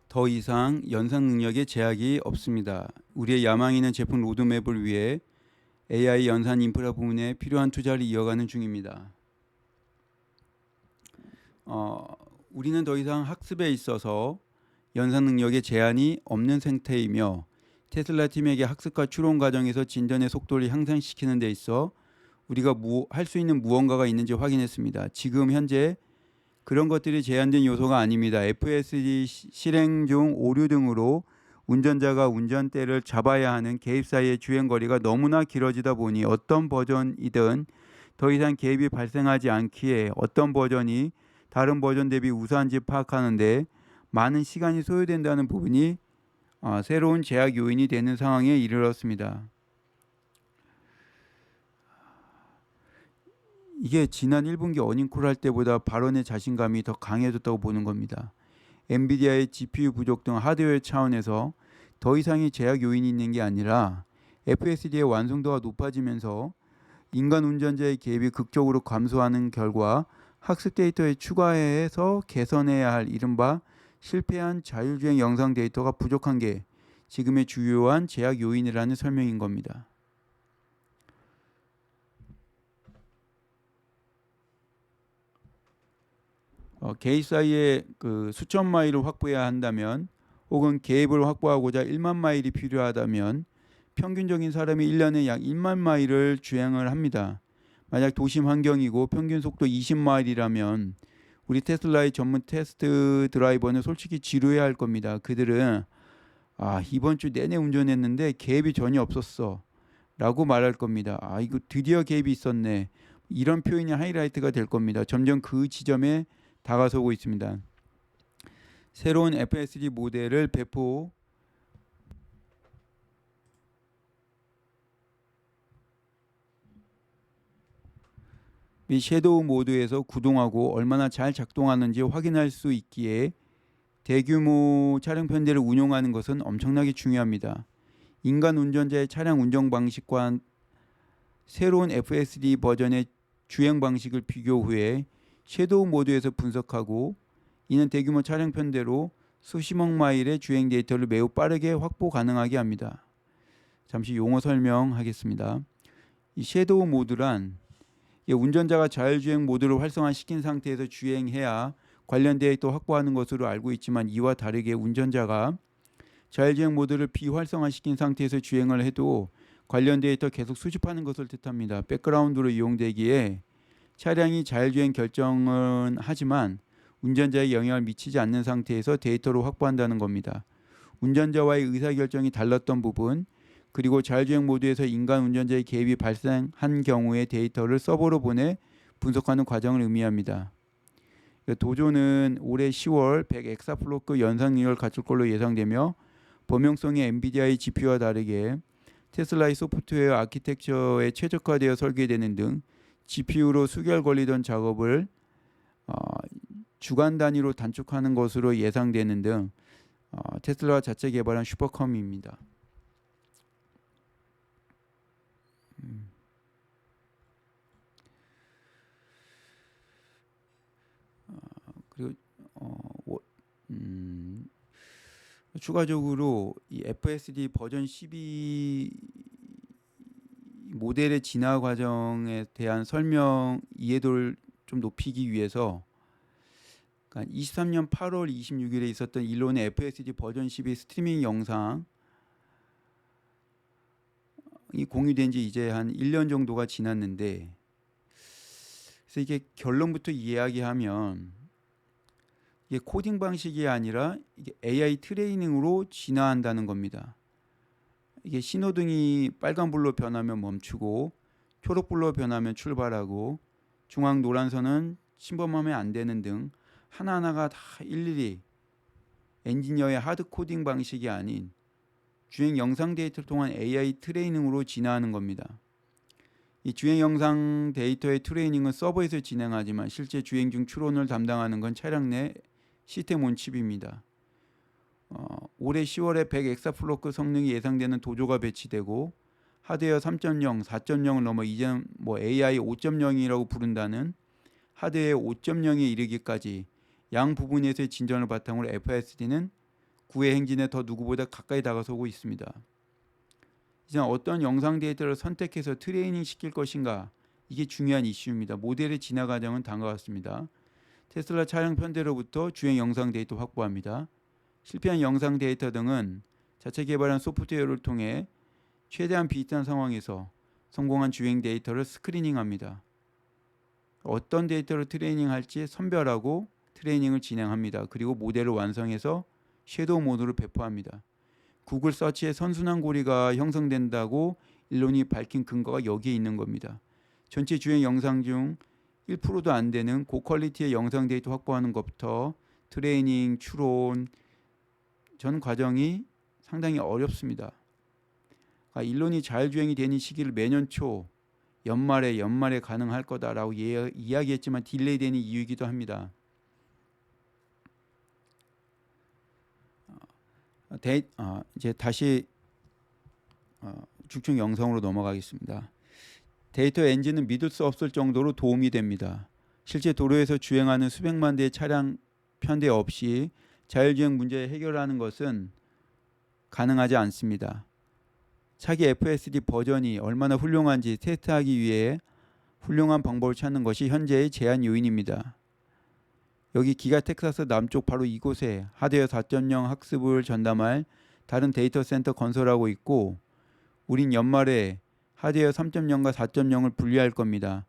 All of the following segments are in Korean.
더 이상 연산 능력에 제약이 없습니다. 우리의 야망 있는 제품 로드맵을 위해 AI 연산 인프라 부문에 필요한 투자를 이어가는 중입니다. 우리는 더 이상 학습에 있어서 연산 능력에 제한이 없는 상태이며 테슬라 팀에게 학습과 추론 과정에서 진전의 속도를 향상시키는 데 있어 우리가 할 수 있는 무언가가 있는지 확인했습니다. 지금 현재 그런 것들이 제한된 요소가 아닙니다. FSD 실행 중 오류 등으로 운전자가 운전대를 잡아야 하는 개입 사이의 주행거리가 너무나 길어지다 보니 어떤 버전이든 더 이상 개입이 발생하지 않기에 어떤 버전이 다른 버전 대비 우수한지 파악하는데 많은 시간이 소요된다는 부분이 새로운 제약 요인이 되는 상황에 이르렀습니다. 이게 지난 1분기 어닝콜 할 때보다 발언의 자신감이 더 강해졌다고 보는 겁니다. 엔비디아의 GPU 부족 등 하드웨어 차원에서 더 이상의 제약 요인이 있는 게 아니라 FSD의 완성도가 높아지면서 인간 운전자의 개입이 극적으로 감소하는 결과 학습 데이터에 추가해서 개선해야 할 이른바 실패한 자율주행 영상 데이터가 부족한 게 지금의 주요한 제약 요인이라는 설명인 겁니다. 개입 사이에 그 수천 마일을 확보해야 한다면 혹은 개입을 확보하고자 1만 마일이 필요하다면 평균적인 사람이 1년에 약 1만 마일을 주행을 합니다. 만약 도심 환경이고 평균 속도 20마일이라면 우리 테슬라의 전문 테스트 드라이버는 솔직히 지루해야 할 겁니다. 그들은 이번 주 내내 운전했는데 개입이 전혀 없었어 라고 말할 겁니다. 이거 드디어 개입이 있었네. 이런 표현이 하이라이트가 될 겁니다. 점점 그 지점에 다가서고 있습니다. 새로운 FSD 모델을 배포 및 섀도우 모드에서 구동하고 얼마나 잘 작동하는지 확인할 수 있기에 대규모 차량 편대를 운용하는 것은 엄청나게 중요합니다. 인간 운전자의 차량 운전 방식과 새로운 FSD 버전의 주행 방식을 비교 후에 섀도우 모드에서 분석하고 이는 대규모 차량 편대로 수십억 마일의 주행 데이터를 매우 빠르게 확보 가능하게 합니다. 잠시 용어 설명하겠습니다. 이 섀도우 모드란 운전자가 자율주행 모드를 활성화시킨 상태에서 주행해야 관련 데이터 확보하는 것으로 알고 있지만 이와 다르게 운전자가 자율주행 모드를 비활성화시킨 상태에서 주행을 해도 관련 데이터 계속 수집하는 것을 뜻합니다. 백그라운드로 이용되기에 차량이 자율주행 결정은 하지만 운전자에 영향을 미치지 않는 상태에서 데이터로 확보한다는 겁니다. 운전자와의 의사결정이 달랐던 부분 그리고 자율주행 모드에서 인간 운전자의 개입이 발생한 경우의 데이터를 서버로 보내 분석하는 과정을 의미합니다. 도조는 올해 10월 100 엑사플로크 연산 능력을 갖출 걸로 예상되며 범용성이 엔비디아의 GPU와 다르게 테슬라의 소프트웨어 아키텍처에 최적화되어 설계되는 등 GPU로 수개월 걸리던 작업을 주간 단위로 단축하는 것으로 예상되는 등 테슬라가 자체 개발한 슈퍼컴입니다. 그리고 추가적으로 이 FSD 버전 12 모델의 진화 과정에 대한 설명 이해도를 좀 높이기 위해서 23년 8월 26일에 있었던 일론의 FSD 버전 12 스트리밍 영상이 공유된 지 이제 한 1년 정도가 지났는데 그래서 이게 결론부터 이야기하면 이게 코딩 방식이 아니라 이게 AI 트레이닝으로 진화한다는 겁니다. 이게 신호등이 빨간불로 변하면 멈추고 초록불로 변하면 출발하고 중앙 노란선은 침범하면 안 되는 등 하나하나가 다 일일이 엔지니어의 하드 코딩 방식이 아닌 주행 영상 데이터를 통한 AI 트레이닝으로 진화하는 겁니다. 이 주행 영상 데이터의 트레이닝은 서버에서 진행하지만 실제 주행 중 추론을 담당하는 건 차량 내 시스템 온 칩입니다. 올해 10월에 100 엑사플로크 성능이 예상되는 도조가 배치되고 하드웨어 3.0, 4.0을 넘어 이제 AI 5.0이라고 부른다는 하드웨어 5.0에 이르기까지 양 부분에서의 진전을 바탕으로 FSD는 구의 행진에 더 누구보다 가까이 다가서고 있습니다. 이제 어떤 영상 데이터를 선택해서 트레이닝 시킬 것인가, 이게 중요한 이슈입니다. 모델의 진화 과정은 다음과 같습니다. 테슬라 차량 편대로부터 주행 영상 데이터 확보합니다. 실패한 영상 데이터 등은 자체 개발한 소프트웨어를 통해 최대한 비슷한 상황에서 성공한 주행 데이터를 스크리닝합니다. 어떤 데이터를 트레이닝할지 선별하고 트레이닝을 진행합니다. 그리고 모델을 완성해서 섀도우 모드를 배포합니다. 구글 서치에 선순환 고리가 형성된다고 일론이 밝힌 근거가 여기에 있는 겁니다. 전체 주행 영상 중 1%도 안 되는 고퀄리티의 영상 데이터 확보하는 것부터 트레이닝, 추론 전 과정이 상당히 어렵습니다. 일론이 자율주행이 되는 시기를 매년 초 연말에 가능할 거다라고 이야기했지만 딜레이되는 이유이기도 합니다. 이제 다시 죽중 영상으로 넘어가겠습니다. 데이터 엔진은 믿을 수 없을 정도로 도움이 됩니다. 실제 도로에서 주행하는 수백만 대의 차량 편대 없이 자율주행 문제 해결하는 것은 가능하지 않습니다. 차기 FSD 버전이 얼마나 훌륭한지 테스트하기 위해 훌륭한 방법을 찾는 것이 현재의 제한 요인입니다. 여기 기가 텍사스 남쪽 바로 이곳에 하드웨어 4.0 학습을 전담할 다른 데이터 센터 건설하고 있고, 우린 연말에 하드웨어 3.0과 4.0을 분리할 겁니다.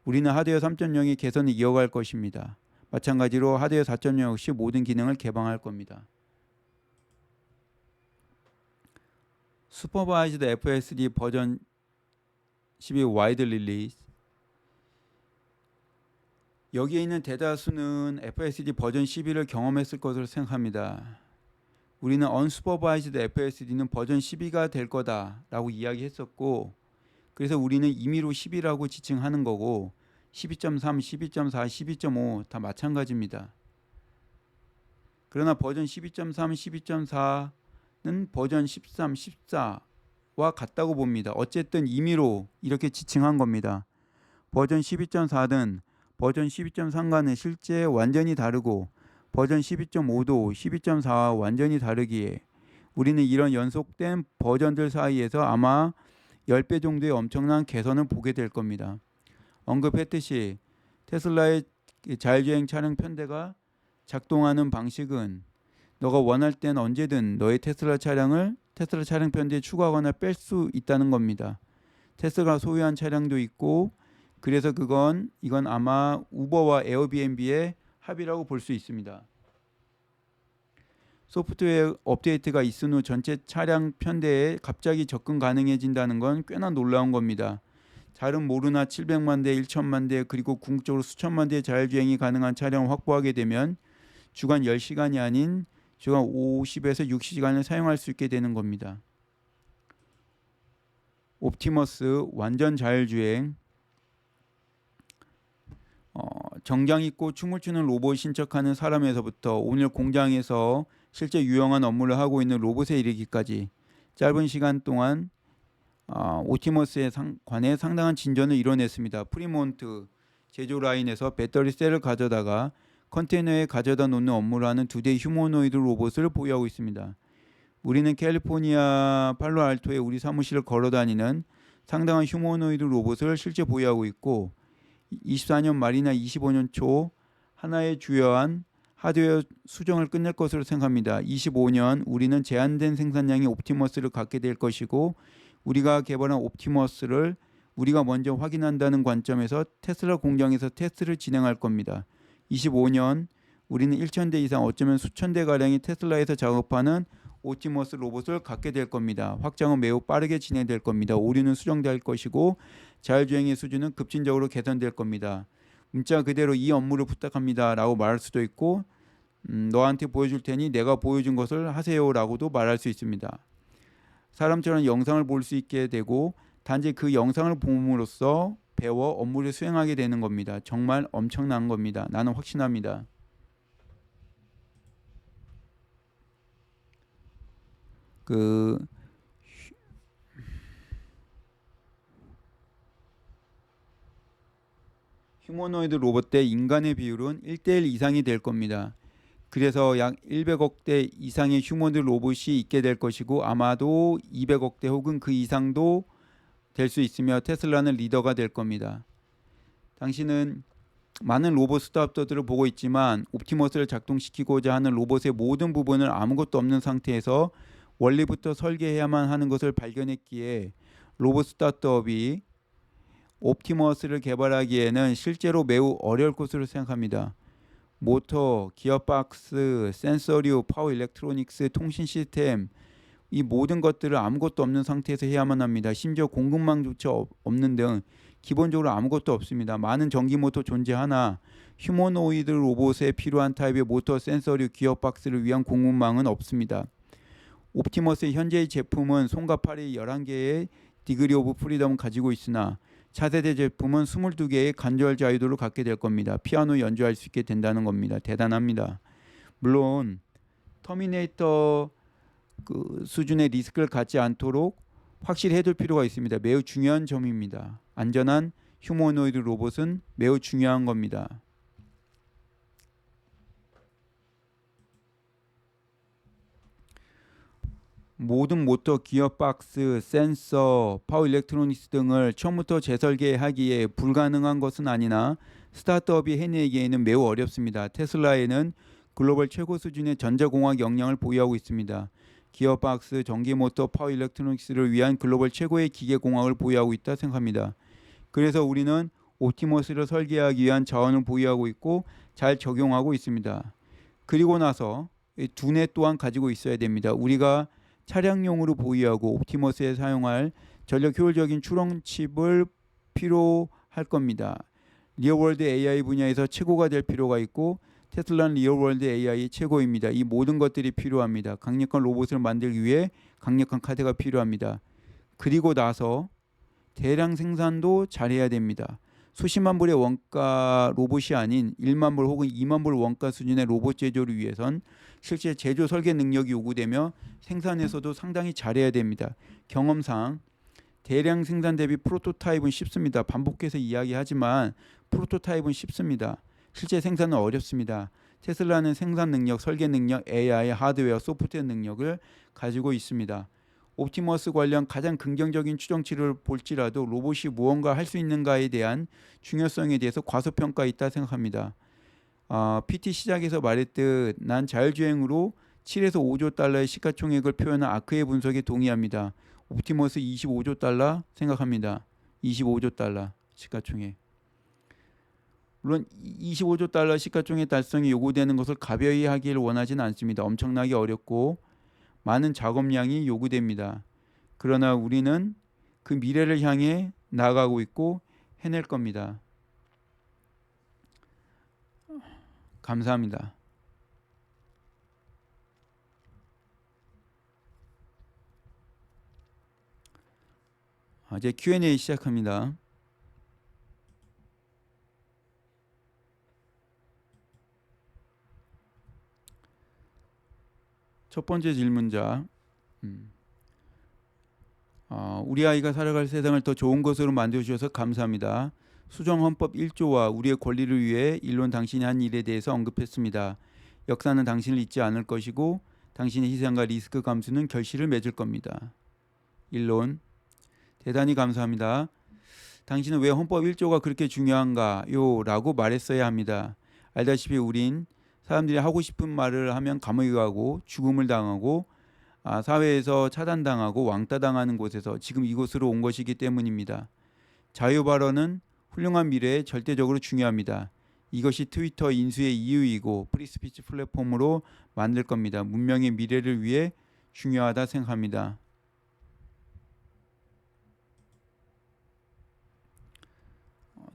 우리는 하드웨어 3.0의 개선을 이어갈 것입니다. 마찬가지로 하드웨어 4.0 역시 모든 기능을 개방할 겁니다. 슈퍼바이즈드 FSD 버전 12 와이드 릴리즈. 여기에 있는 대다수는 FSD 버전 12를 경험했을 것으로 생각합니다. 우리는 unsupervised FSD는 버전 12가 될 거다라고 이야기했었고, 그래서 우리는 임의로 10이라고 지칭하는 거고 12.3, 12.4, 12.5 다 마찬가지입니다. 그러나 버전 12.3, 12.4는 버전 13, 14와 같다고 봅니다. 어쨌든 임의로 이렇게 지칭한 겁니다. 버전 12.4는 버전 12.3과는 실제 완전히 다르고 버전 12.5도 12.4와 완전히 다르기에 우리는 이런 연속된 버전들 사이에서 아마 10배 정도의 엄청난 개선을 보게 될 겁니다. 언급했듯이 테슬라의 자율주행 차량 편대가 작동하는 방식은 너가 원할 땐 언제든 너의 테슬라 차량 편대에 추가하거나 뺄 수 있다는 겁니다. 테슬라가 소유한 차량도 있고, 그래서 이건 아마 우버와 에어비앤비의 합의라고 볼 수 있습니다. 소프트웨어 업데이트가 있은 후 전체 차량 편대에 갑자기 접근 가능해진다는 건 꽤나 놀라운 겁니다. 잘은 모르나 700만 대, 1천만 대, 그리고 궁극적으로 수천만 대의 자율주행이 가능한 차량을 확보하게 되면 주간 10시간이 아닌 주간 50에서 60시간을 사용할 수 있게 되는 겁니다. 옵티머스 완전 자율주행. 정장 입고 춤을 추는 로봇 신척하는 사람에서부터 오늘 공장에서 실제 유용한 업무를 하고 있는 로봇에 이르기까지 짧은 시간 동안 옵티머스에 관해 상당한 진전을 이뤄냈습니다. 프리몬트 제조 라인에서 배터리 셀을 가져다가 컨테이너에 가져다 놓는 업무를 하는 2대의 휴머노이드 로봇을 보유하고 있습니다. 우리는 캘리포니아 팔로알토에 우리 사무실을 걸어다니는 상당한 휴머노이드 로봇을 실제 보유하고 있고, 24년 말이나 25년 초 하나의 주요한 하드웨어 수정을 끝낼 것으로 생각합니다. 25년 우리는 제한된 생산량의 옵티머스를 갖게 될 것이고, 우리가 개발한 옵티머스를 우리가 먼저 확인한다는 관점에서 테슬라 공장에서 테스트를 진행할 겁니다. 25년 우리는 1,000대 이상, 어쩌면 수천 대 가량의 테슬라에서 작업하는 옵티머스 로봇을 갖게 될 겁니다. 확장은 매우 빠르게 진행될 겁니다. 오류는 수정될 것이고 자율주행의 수준은 급진적으로 개선될 겁니다. 문자 그대로 이 업무를 부탁합니다 라고 말할 수도 있고, 너한테 보여줄 테니 내가 보여준 것을 하세요 라고도 말할 수 있습니다. 사람처럼 영상을 볼 수 있게 되고 단지 그 영상을 봄으로써 배워 업무를 수행하게 되는 겁니다. 정말 엄청난 겁니다. 나는 확신합니다. 휴머노이드 로봇 대 인간의 비율은 1대1 이상이 될 겁니다. 그래서 약 100억 대 이상의 휴머노이드 로봇이 있게 될 것이고 아마도 200억 대 혹은 그 이상도 될 수 있으며 테슬라는 리더가 될 겁니다. 당신은 많은 로봇 스타트업들을 보고 있지만 옵티머스를 작동시키고자 하는 로봇의 모든 부분을 아무것도 없는 상태에서 원리부터 설계해야만 하는 것을 발견했기에 로봇 스타트업이 옵티머스를 개발하기에는 실제로 매우 어려울 것으로 생각합니다. 모터, 기어박스, 센서류, 파워 일렉트로닉스, 통신 시스템 이 모든 것들을 아무것도 없는 상태에서 해야만 합니다. 심지어 공급망조차 없는 등 기본적으로 아무것도 없습니다. 많은 전기 모터 존재하나 휴머노이드 로봇에 필요한 타입의 모터, 센서류, 기어박스를 위한 공급망은 없습니다. 옵티머스의 현재의 제품은 손과 팔이 11개의 디그리 오브 프리덤을 가지고 있으나 차세대 제품은 22개의 관절 자유도를 갖게 될 겁니다. 피아노 연주할 수 있게 된다는 겁니다. 대단합니다. 물론 터미네이터 그 수준의 리스크를 갖지 않도록 확실히 해둘 필요가 있습니다. 매우 중요한 점입니다. 안전한 휴머노이드 로봇은 매우 중요한 겁니다. 모든 모터, 기어박스, 센서, 파워 일렉트로닉스 등을 처음부터 재설계하기에 불가능한 것은 아니나 스타트업이 해내기에는 매우 어렵습니다. 테슬라에는 글로벌 최고 수준의 전자공학 역량을 보유하고 있습니다. 기어박스, 전기모터, 파워 일렉트로닉스를 위한 글로벌 최고의 기계공학을 보유하고 있다 생각합니다. 그래서 우리는 옵티머스를 설계하기 위한 자원을 보유하고 있고 잘 적용하고 있습니다. 그리고 나서 두뇌 또한 가지고 있어야 됩니다. 우리가 차량용으로 보유하고 옵티머스에 사용할 전력 효율적인 추론 칩을 필요할 겁니다. 리얼월드 AI 분야에서 최고가 될 필요가 있고 테슬라는 리얼월드 AI 최고입니다. 이 모든 것들이 필요합니다. 강력한 로봇을 만들기 위해 강력한 카드가 필요합니다. 그리고 나서 대량 생산도 잘해야 됩니다. 수십만 불의 원가 로봇이 아닌 1만 불 혹은 2만 불 원가 수준의 로봇 제조를 위해선 실제 제조 설계 능력이 요구되며 생산에서도 상당히 잘해야 됩니다. 경험상 대량 생산 대비 프로토타입은 쉽습니다. 반복해서 이야기하지만 프로토타입은 쉽습니다. 실제 생산은 어렵습니다. 테슬라는 생산 능력, 설계 능력, AI, 하드웨어, 소프트웨어 능력을 가지고 있습니다. 옵티머스 관련 가장 긍정적인 추정치를 볼지라도 로봇이 무언가 할 수 있는가에 대한 중요성에 대해서 과소평가 있다 생각합니다. PT 시작에서 말했듯 난 자율주행으로 7에서 5조 달러의 시가총액을 표현한 아크의 분석에 동의합니다. 옵티머스 25조 달러 생각합니다. 25조 달러 시가총액. 물론 25조 달러 시가총액 달성이 요구되는 것을 가벼이 하기를 원하지는 않습니다. 엄청나게 어렵고 많은 작업량이 요구됩니다. 그러나 우리는 그 미래를 향해 나아가고 있고 해낼 겁니다. 감사합니다. 이제 Q&A 시작합니다. 첫 번째 질문자. 우리 아이가 살아갈 세상을 더 좋은 것으로 만들어주셔서 감사합니다. 수정헌법 1조와 우리의 권리를 위해 일론 당신이 한 일에 대해서 언급했습니다. 역사는 당신을 잊지 않을 것이고 당신의 희생과 리스크 감수는 결실을 맺을 겁니다. 일론, 대단히 감사합니다. 당신은 왜 헌법 1조가 그렇게 중요한가요? 라고 말했어야 합니다. 알다시피 우린 사람들이 하고 싶은 말을 하면 감옥에 가고 죽음을 당하고 사회에서 차단당하고 왕따당하는 곳에서 지금 이곳으로 온 것이기 때문입니다. 자유발언은 훌륭한 미래에 절대적으로 중요합니다. 이것이 트위터 인수의 이유이고 프리스피치 플랫폼으로 만들 겁니다. 문명의 미래를 위해 중요하다 생각합니다.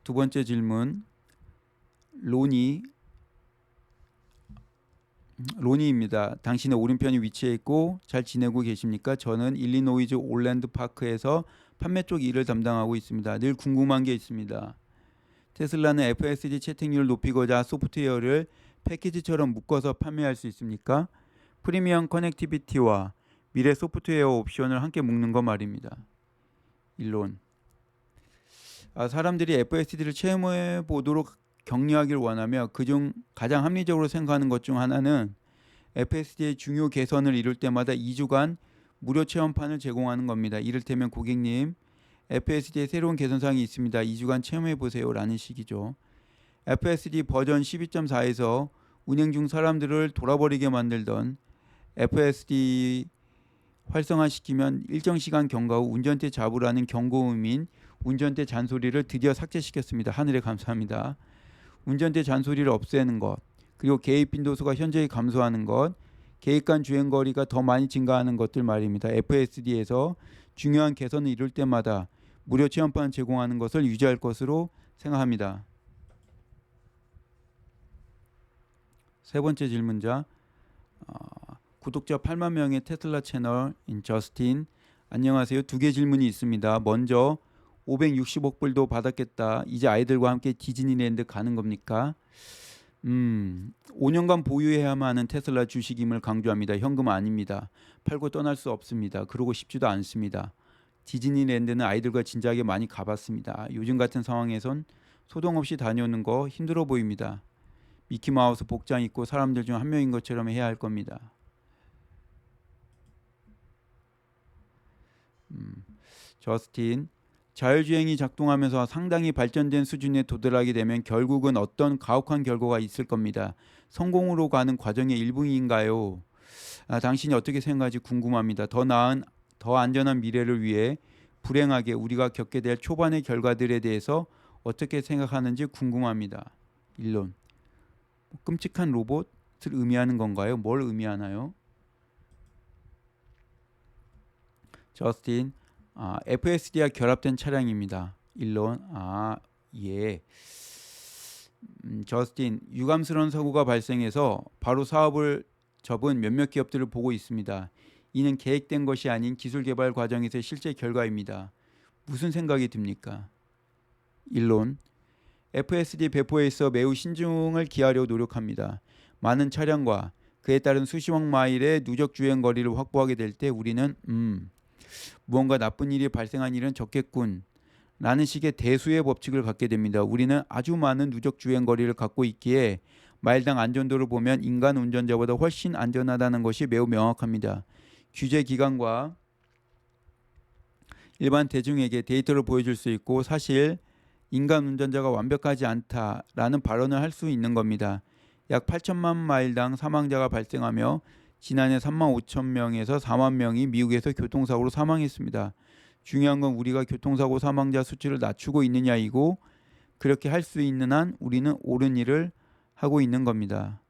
두 번째 질문. 로니입니다. 당신의 오른편이 위치해 있고 잘 지내고 계십니까? 저는 일리노이주 올랜드 파크에서 판매 쪽 일을 담당하고 있습니다. 늘 궁금한 게 있습니다. 테슬라는 FSD 채택률을 높이고자 소프트웨어를 패키지처럼 묶어서 판매할 수 있습니까? 프리미엄 커넥티비티와 미래 소프트웨어 옵션을 함께 묶는 거 말입니다. 일론. 사람들이 FSD를 체험해 보도록 격려하길 원하며 그중 가장 합리적으로 생각하는 것 중 하나는 FSD의 중요 개선을 이룰 때마다 2주간 무료 체험판을 제공하는 겁니다. 이를테면 고객님, FSD에 새로운 개선사항이 있습니다. 2주간 체험해 보세요 라는 식이죠. FSD 버전 12.4에서 운행 중 사람들을 돌아버리게 만들던 FSD 활성화시키면 일정 시간 경과 후 운전대 잡으라는 경고음인 운전대 잔소리를 드디어 삭제시켰습니다. 하늘에 감사합니다. 운전대 잔소리를 없애는 것, 그리고 개입 빈도수가 현저히 감소하는 것, 계획간 주행거리가 더 많이 증가하는 것들 말입니다. FSD에서 중요한 개선을 이룰 때마다 무료 체험판 제공하는 것을 유지할 것으로 생각합니다. 세 번째 질문자, 구독자 8만 명의 테슬라 채널인 저스틴, 안녕하세요. 두 개 질문이 있습니다. 먼저 560억 불도 받았겠다. 이제 아이들과 함께 디즈니랜드 가는 겁니까? 5년간 보유해야만 하는 테슬라 주식임을 강조합니다. 현금 아닙니다. 팔고 떠날 수 없습니다. 그러고 싶지도 않습니다. 디즈니랜드는 아이들과 진지하게 많이 가봤습니다. 요즘 같은 상황에선 소동 없이 다녀오는 거 힘들어 보입니다. 미키마우스 복장 입고 사람들 중 한 명인 것처럼 해야 할 겁니다. 저스틴, 자율주행이 작동하면서 상당히 발전된 수준에 도달하게 되면 결국은 어떤 가혹한 결과가 있을 겁니다. 성공으로 가는 과정의 일부인가요? 당신이 어떻게 생각하지 궁금합니다. 더 나은, 더 안전한 미래를 위해 불행하게 우리가 겪게 될 초반의 결과들에 대해서 어떻게 생각하는지 궁금합니다. 일론, 끔찍한 로봇을 의미하는 건가요? 뭘 의미하나요? 저스틴, FSD와 결합된 차량입니다. 일론, 예. 저스틴, 유감스러운 사고가 발생해서 바로 사업을 접은 몇몇 기업들을 보고 있습니다. 이는 계획된 것이 아닌 기술 개발 과정에서의 실제 결과입니다. 무슨 생각이 듭니까? 일론, FSD 배포에 있어 매우 신중을 기하려 노력합니다. 많은 차량과 그에 따른 수십억 마일의 누적 주행 거리를 확보하게 될 때 우리는 무언가 나쁜 일이 발생한 일은 적겠군 라는 식의 대수의 법칙을 갖게 됩니다. 우리는 아주 많은 누적 주행 거리를 갖고 있기에 마일당 안전도를 보면 인간 운전자보다 훨씬 안전하다는 것이 매우 명확합니다. 규제 기관과 일반 대중에게 데이터를 보여줄 수 있고 사실 인간 운전자가 완벽하지 않다라는 발언을 할 수 있는 겁니다. 약 8천만 마일당 사망자가 발생하며 지난해 3만 5천 명에서 4만 명이 미국에서 교통사고로 사망했습니다. 중요한 건 우리가 교통사고 사망자 수치를 낮추고 있느냐이고 그렇게 할 수 있는 한 우리는 옳은 일을 하고 있는 겁니다.